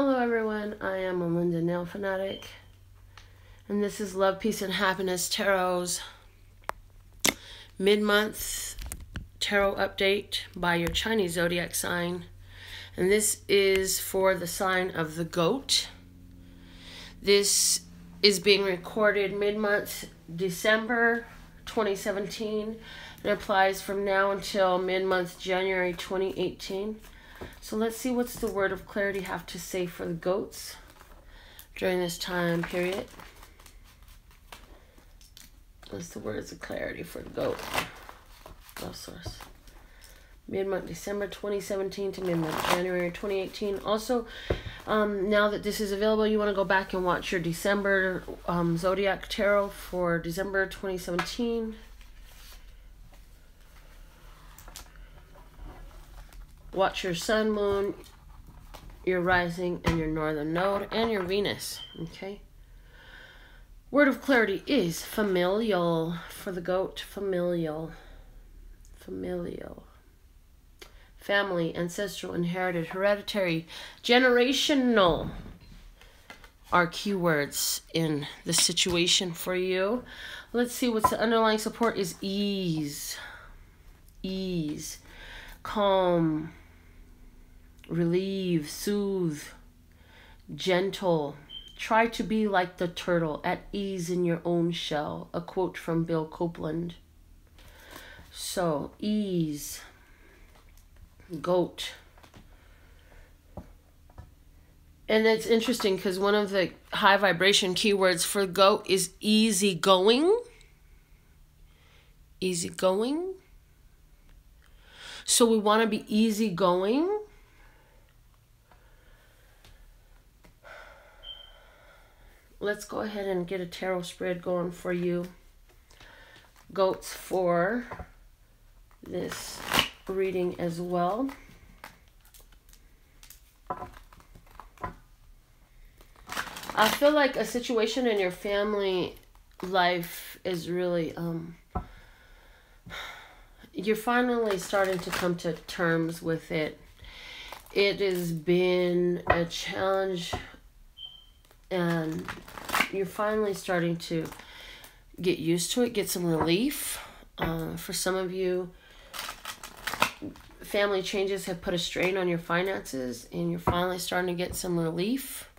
Hello everyone, I am Melinda NailFanatic, and this is Love, Peace, and Happiness Tarot's mid-month tarot update by your Chinese Zodiac sign. And this is for the sign of the goat. This is being recorded mid-month December 2017. It applies from now until mid-month January 2018. So let's see what's the word of clarity have to say for the goats during this time period. What's the words of clarity for the goat? Love source. Mid-month December 2017 to mid-month January 2018. Also, now that this is available, you want to go back and watch your December Zodiac Tarot for December 2017. Watch your sun, moon, your rising, and your northern node, and your Venus. Okay. Word of clarity is familial for the goat. Familial. Familial. Family, ancestral, inherited, hereditary, generational are keywords in this situation for you. Let's see what's the underlying support is ease. Ease. Calm. Relieve, soothe, gentle. Try to be like the turtle, at ease in your own shell. A quote from Bill Copeland. So, ease, goat. And it's interesting because one of the high vibration keywords for goat is easygoing. Easygoing. So we want to be easygoing. Let's go ahead and get a tarot spread going for you, goats, for this reading as well. I feel like a situation in your family life is really, you're finally starting to come to terms with it. It has been a challenge, and you're finally starting to get used to it, get some relief. For some of you, family changes have put a strain on your finances, and you're finally starting to get some relief.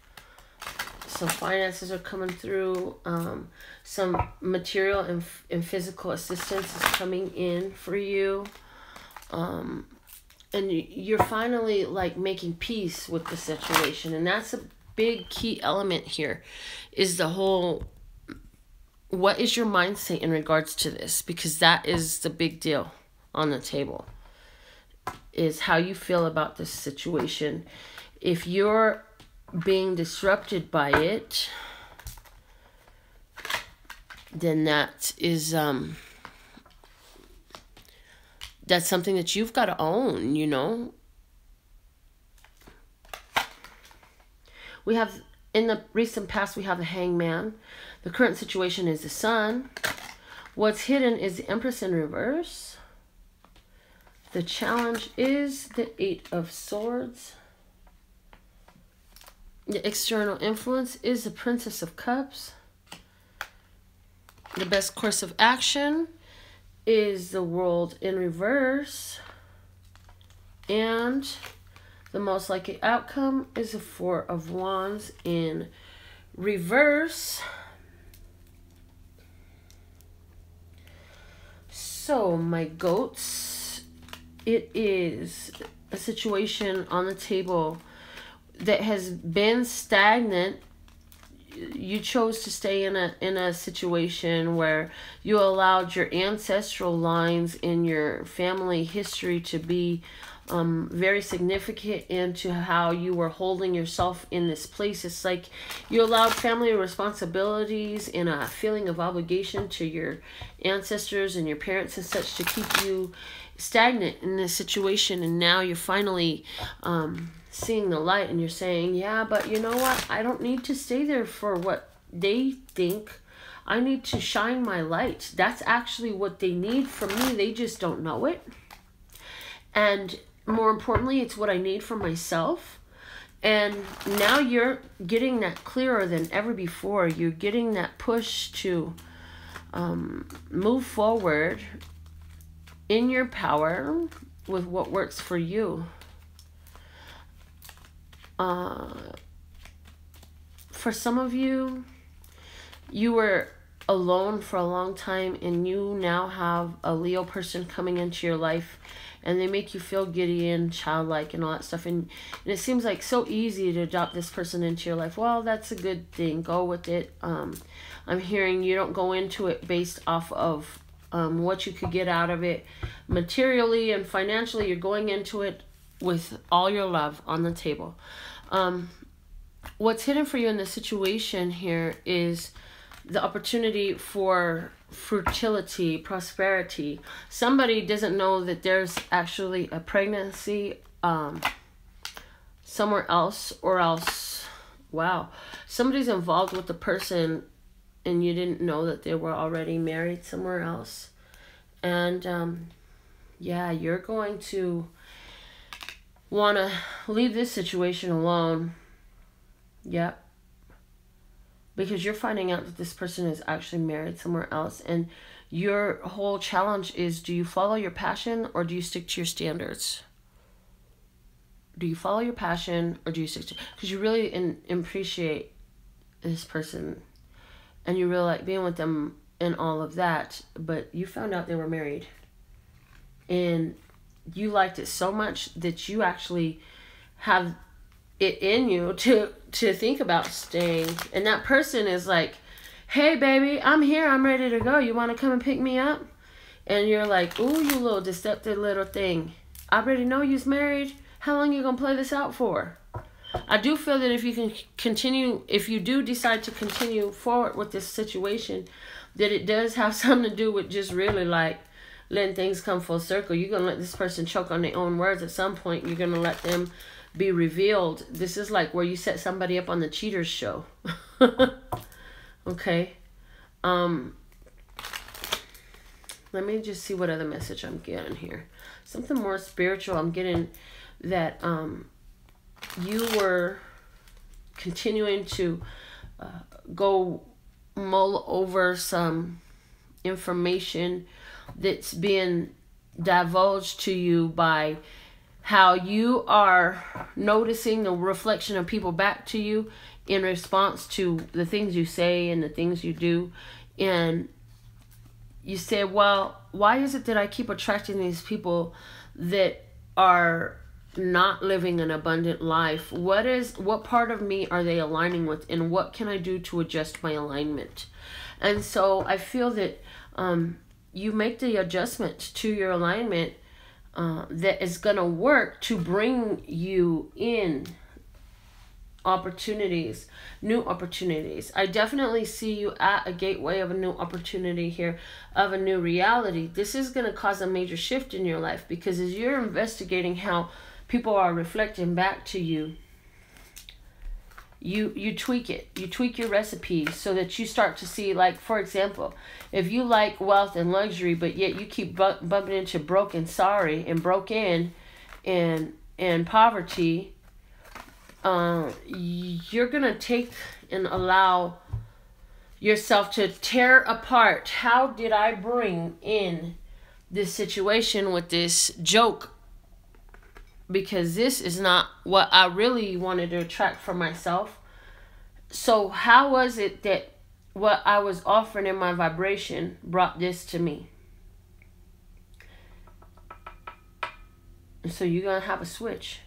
So finances are coming through. Some material and physical assistance is coming in for you. And you're finally like making peace with the situation, and that's a big key element here, is the whole, what is your mindset in regards to this? Because that is the big deal on the table, is how you feel about this situation. If you're being disrupted by it, then that is that's something that you've got to own, you know. We have, in the recent past, we have the Hangman. The current situation is the Sun. What's hidden is the Empress in reverse. The challenge is the Eight of Swords. The external influence is the Princess of Cups. The best course of action is the World in reverse. And the most likely outcome is the Four of Wands in reverse. So, my goats, it is a situation on the table that has been stagnant. You chose to stay in a situation where you allowed your ancestral lines in your family history to be very significant into how you were holding yourself in this place. It's like you allowed family responsibilities and a feeling of obligation to your ancestors and your parents and such to keep you stagnant in this situation. And now you're finally seeing the light, and you're saying, yeah, but you know what? I don't need to stay there for what they think. I need to shine my light. That's actually what they need from me. They just don't know it. And more importantly, it's what I need for myself. And now you're getting that clearer than ever before. You're getting that push to move forward in your power with what works for you. For some of you, you were alone for a long time, and you now have a Leo person coming into your life, and they make you feel giddy and childlike and all that stuff, and it seems like so easy to adopt this person into your life. Well, that's a good thing. Go with it. I'm hearing you don't go into it based off of what you could get out of it materially and financially. You're going into it with all your love on the table. What's hidden for you in this situation here is the opportunity for fertility, prosperity. Somebody doesn't know that there's actually a pregnancy somewhere else, or else, wow, somebody's involved with the person and you didn't know that they were already married somewhere else. And yeah, you're going to want to leave this situation alone. Yep. Because you're finding out that this person is actually married somewhere else. And your whole challenge is, do you follow your passion or do you stick to your standards? Do you follow your passion or do you stick to... Because you really appreciate this person. And you really like being with them and all of that. But you found out they were married. And you liked it so much that you actually have it in you to think about staying. And that person is like, hey baby, I'm here, I'm ready to go, you want to come and pick me up? And you're like, ooh, you little deceptive little thing, I already know you's married, how long you gonna play this out for? I do feel that if you can continue, if you do decide to continue forward with this situation, that it does have something to do with just really like letting things come full circle. You're gonna let this person choke on their own words at some point. You're gonna let them be revealed. This is like where you set somebody up on the Cheaters show. Okay. Let me just see what other message I'm getting here. Something more spiritual. I'm getting that you were continuing to go mull over some information that's being divulged to you by how you are noticing the reflection of people back to you in response to the things you say and the things you do. And you say, well, why is it that I keep attracting these people that are not living an abundant life? What part of me are they aligning with, and what can I do to adjust my alignment? And so I feel that you make the adjustment to your alignment that is going to work to bring you in opportunities, new opportunities. I definitely see you at a gateway of a new opportunity here, of a new reality. This is going to cause a major shift in your life, because as you're investigating how people are reflecting back to you, you tweak it. You tweak your recipes so that you start to see, like, for example, if you like wealth and luxury, but yet you keep bumping into broke and sorry and broken and poverty, you're going to take and allow yourself to tear apart. How did I bring in this situation with this joke? Because this is not what I really wanted to attract for myself. So how was it that what I was offering in my vibration brought this to me? And so you're going to have a switch.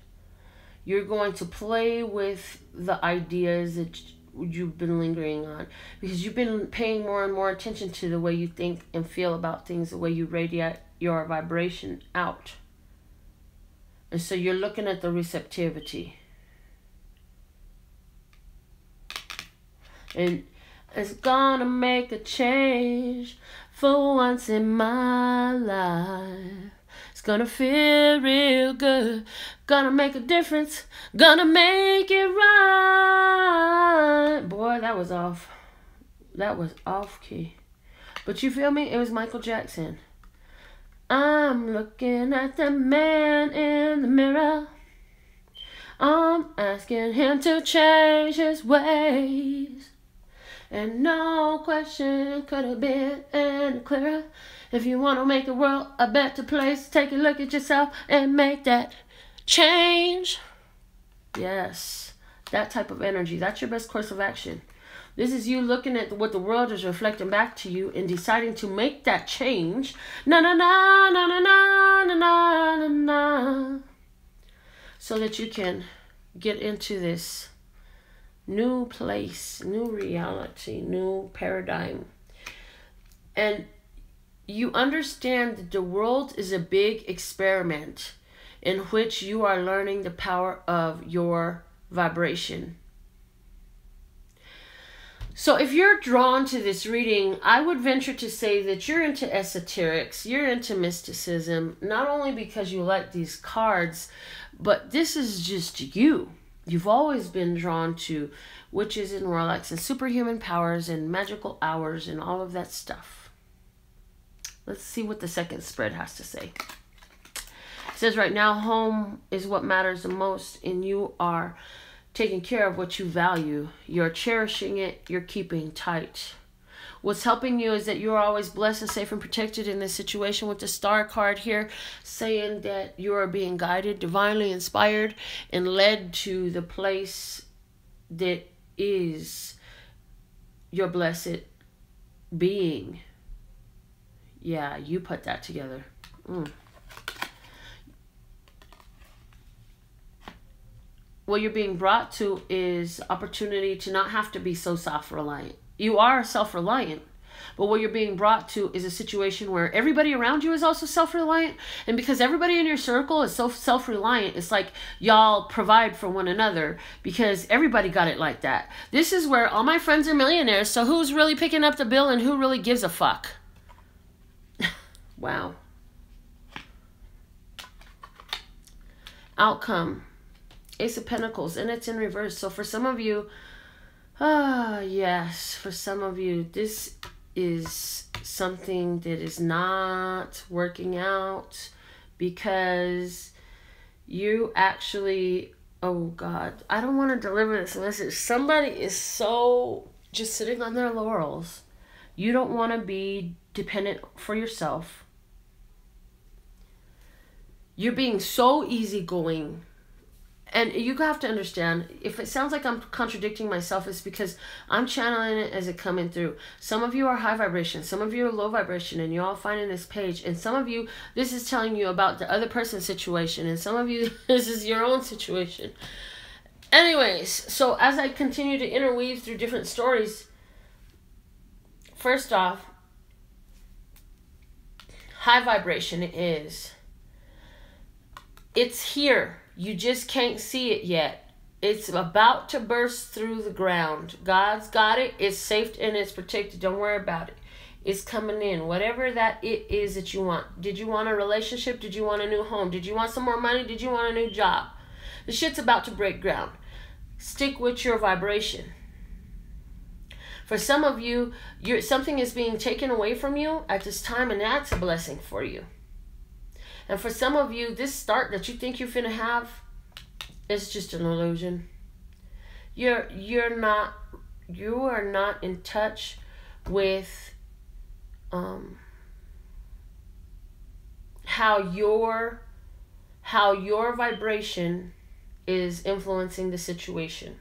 You're going to play with the ideas that you've been lingering on, because you've been paying more and more attention to the way you think and feel about things, the way you radiate your vibration out. And so you're looking at the receptivity. And it's gonna make a change for once in my life. It's gonna feel real good. Gonna make a difference. Gonna make it right. Boy, that was off. That was off key. But you feel me? It was Michael Jackson. I'm looking at the man in the mirror. I'm asking asking him to change his ways. And no question could have been any clearer. If you want to make the world a better place, take a look at yourself and make that change. Yes, that type of energy. That's your best course of action. This is you looking at what the world is reflecting back to you and deciding to make that change. Na na na na na na na na na. So that you can get into this new place, new reality, new paradigm. And you understand that the world is a big experiment in which you are learning the power of your vibration. So if you're drawn to this reading, I would venture to say that you're into esoterics, you're into mysticism, not only because you like these cards, but this is just you. You've always been drawn to witches and warlocks and superhuman powers and magical hours and all of that stuff. Let's see what the second spread has to say. It says right now, home is what matters the most, and you are taking care of what you value. You're cherishing it. You're keeping tight. What's helping you is that you're always blessed and safe and protected in this situation with the star card here, saying that you are being guided, divinely inspired, and led to the place that is your blessed being. Yeah, you put that together. What you're being brought to is opportunity to not have to be so self-reliant. You are self-reliant, but what you're being brought to is a situation where everybody around you is also self-reliant, and because everybody in your circle is so self-reliant, it's like y'all provide for one another because everybody got it like that. This is where all my friends are millionaires, so who's really picking up the bill and who really gives a fuck? Wow. Outcome. Ace of Pentacles, and it's in reverse. So for some of you, yes, for some of you, this is something that is not working out because you actually, oh God, I don't want to deliver this message. Somebody is so just sitting on their laurels. You don't want to be dependent for yourself. You're being so easygoing. And you have to understand, if it sounds like I'm contradicting myself, it's because I'm channeling it as it coming through. Some of you are high vibration, some of you are low vibration, and you're all finding this page. And some of you, this is telling you about the other person's situation, and some of you, this is your own situation. Anyways, so as I continue to interweave through different stories, first off, high vibration is, it's here. You just can't see it yet. It's about to burst through the ground. God's got it. It's safe and it's protected. Don't worry about it. It's coming in. Whatever that it is that you want. Did you want a relationship? Did you want a new home? Did you want some more money? Did you want a new job? The shit's about to break ground. Stick with your vibration. For some of you, something is being taken away from you at this time, and that's a blessing for you. And for some of you, this start that you think you're finna have is just an illusion. You are not in touch with how your vibration is influencing the situation.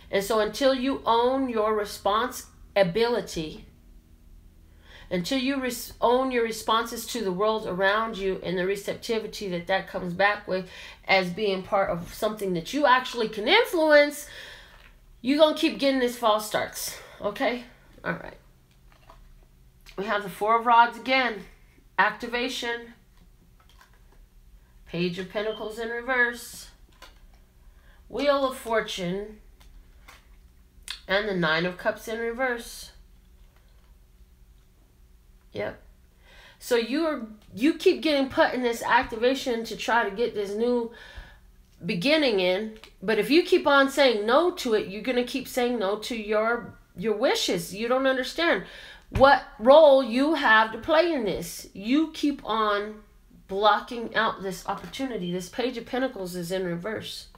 And so until you own your responsibility, until you own your responses to the world around you and the receptivity that comes back with as being part of something that you actually can influence, you're going to keep getting these false starts. Okay? All right. We have the Four of Rods again. Activation. Page of Pentacles in reverse. Wheel of Fortune. And the Nine of Cups in reverse. Yep. So you keep getting put in this activation to try to get this new beginning in, but if you keep on saying no to it, you're going to keep saying no to your wishes. You don't understand what role you have to play in this. You keep on blocking out this opportunity. This Page of Pentacles is in reverse.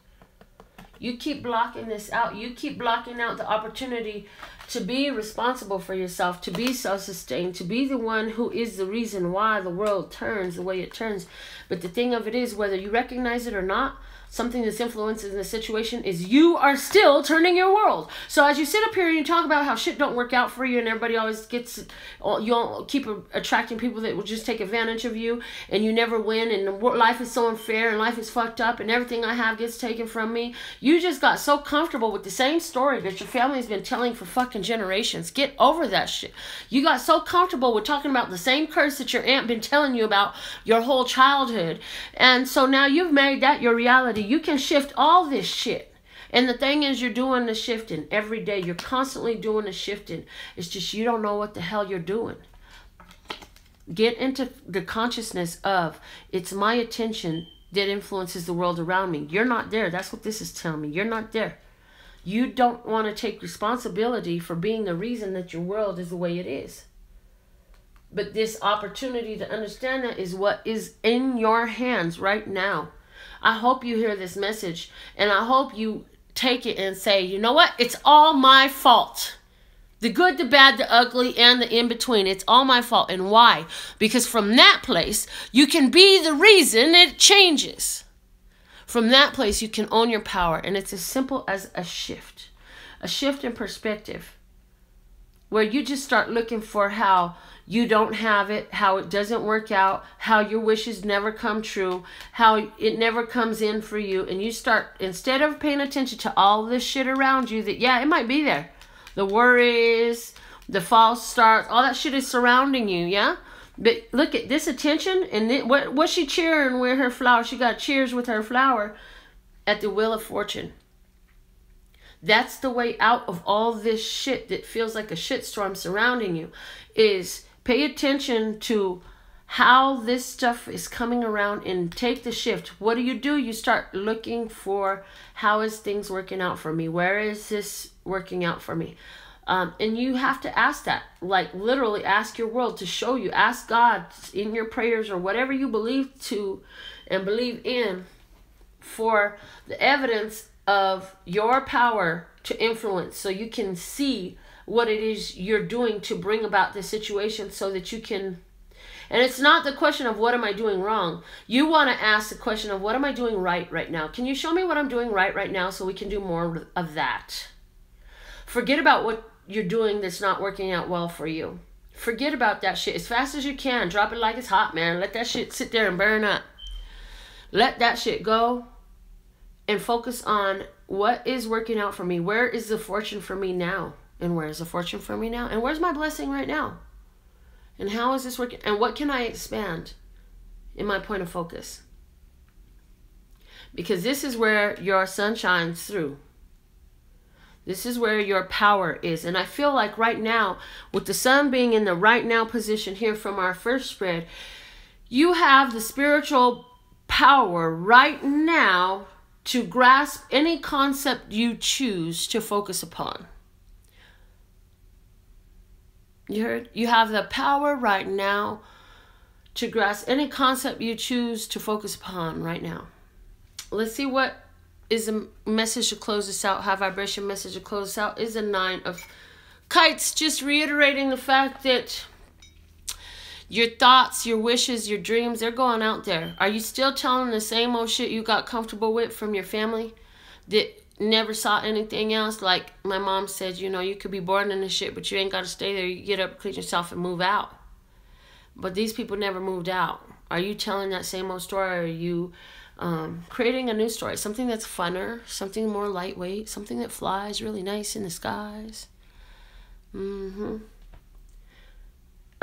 You keep blocking this out. You keep blocking out the opportunity to be responsible for yourself, to be self-sustained, to be the one who is the reason why the world turns the way it turns. But the thing of it is, whether you recognize it or not, something that's influencing the situation is you are still turning your world. So as you sit up here and you talk about how shit don't work out for you and everybody always gets, you'll keep attracting people that will just take advantage of you and you never win and life is so unfair and life is fucked up and everything I have gets taken from me. You just got so comfortable with the same story that your family's been telling for fucking generations. Get over that shit. You got so comfortable with talking about the same curse that your aunt been telling you about your whole childhood. And so now you've made that your reality. You can shift all this shit. And the thing is, you're doing the shifting every day. You're constantly doing the shifting. It's just you don't know what the hell you're doing. Get into the consciousness of, it's my attention that influences the world around me. You're not there. That's what this is telling me. You're not there. You don't want to take responsibility for being the reason that your world is the way it is. But this opportunity to understand that is what is in your hands right now. I hope you hear this message and I hope you take it and say, you know what? It's all my fault. The good, the bad, the ugly, and the in-between. It's all my fault. And why? Because from that place, you can be the reason it changes. From that place, you can own your power. And it's as simple as a shift in perspective, where you just start looking for how you don't have it, how it doesn't work out, how your wishes never come true, how it never comes in for you. And you start, instead of paying attention to all this shit around you that, yeah, it might be there. The worries, the false starts, all that shit is surrounding you, yeah? But look at this attention, and what's she cheering with her flower? She got cheers with her flower at the Wheel of Fortune. That's the way out of all this shit that feels like a shitstorm surrounding you, is pay attention to how this stuff is coming around and take the shift. What do? You start looking for, how is things working out for me? Where is this working out for me? And you have to ask that, like literally ask your world to show you. Ask God in your prayers or whatever you believe to and believe in for the evidence of your power to influence, so you can see what it is you're doing to bring about the situation, so that you can. And it's not the question of what am I doing wrong. You want to ask the question of what am I doing right now? Can you show me what I'm doing right now so we can do more of that? Forget about what you're doing that's not working out well for you. Forget about that shit as fast as you can. Drop it like it's hot, man. Let that shit sit there and burn up. Let that shit go and focus on what is working out for me. Where is the fortune for me now? And where is the fortune for me now? And where's my blessing right now? And how is this working? And what can I expand in my point of focus? Because this is where your sun shines through. This is where your power is. And I feel like right now, with the sun being in the right now position here from our first spread, you have the spiritual power right now to grasp any concept you choose to focus upon. You heard? You have the power right now to grasp any concept you choose to focus upon right now. Let's see what is a message to close this out. High vibration message to close this out is a 9 of kites. Just reiterating the fact that your thoughts, your wishes, your dreams, they're going out there. Are you still telling the same old shit you got comfortable with from your family that never saw anything else? Like my mom said, you know, you could be born in this shit, but you ain't got to stay there. You get up, clean yourself, and move out. But these people never moved out. Are you telling that same old story? Or are you creating a new story? Something that's funner, something more lightweight, something that flies really nice in the skies.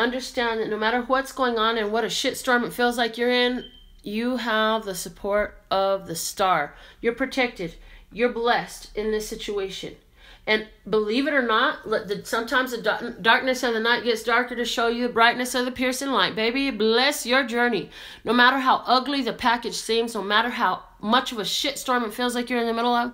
Understand that no matter what's going on and what a shitstorm it feels like you're in, you have the support of the star. You're protected. You're blessed in this situation. And believe it or not, sometimes the darkness of the night gets darker to show you the brightness of the piercing light. Baby, bless your journey. No matter how ugly the package seems, no matter how much of a shitstorm it feels like you're in the middle of,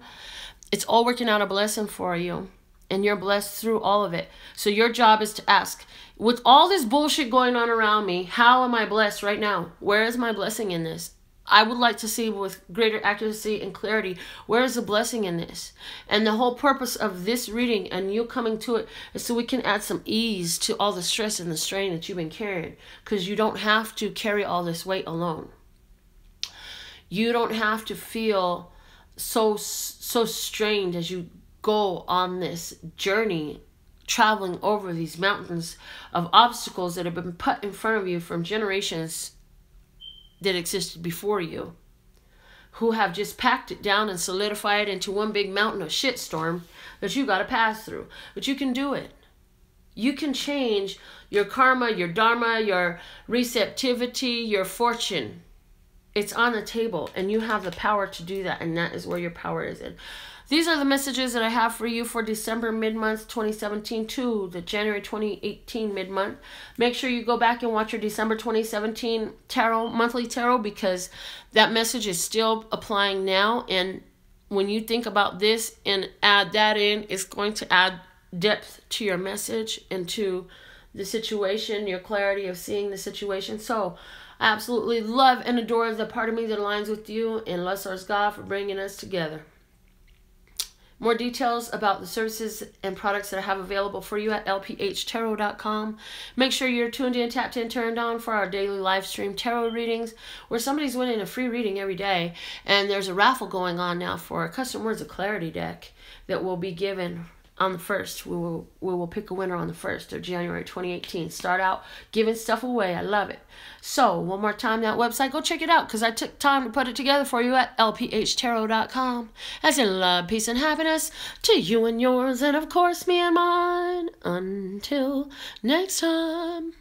it's all working out a blessing for you. And you're blessed through all of it. So your job is to ask, with all this bullshit going on around me, how am I blessed right now? Where is my blessing in this? I would like to see with greater accuracy and clarity, where is the blessing in this? And the whole purpose of this reading and you coming to it is so we can add some ease to all the stress and the strain that you've been carrying, because you don't have to carry all this weight alone. You don't have to feel so strained as you go on this journey, traveling over these mountains of obstacles that have been put in front of you from generations that existed before you, who have just packed it down and solidified it into one big mountain of shitstorm that you got to pass through. But you can do it. You can change your karma, your dharma, your receptivity, your fortune. It's on the table, and you have the power to do that, and that is where your power is in. These are the messages that I have for you for December mid-month 2017 to the January 2018 mid-month. Make sure you go back and watch your December 2017 tarot, monthly tarot, because that message is still applying now. And when you think about this and add that in, it's going to add depth to your message and to the situation, your clarity of seeing the situation. So I absolutely love and adore the part of me that aligns with you, and bless our God for bringing us together. More details about the services and products that I have available for you at lphtarot.com. Make sure you're tuned in, tapped in, turned on for our daily live stream tarot readings, where somebody's winning a free reading every day. And there's a raffle going on now for a Custom Words of Clarity deck that will be given on the 1st. We will pick a winner on the 1st of January 2018. Start out giving stuff away. I love it. So one more time, that website, go check it out, because I took time to put it together for you at lphtarot.com. As in love, peace, and happiness to you and yours, and of course me and mine. Until next time.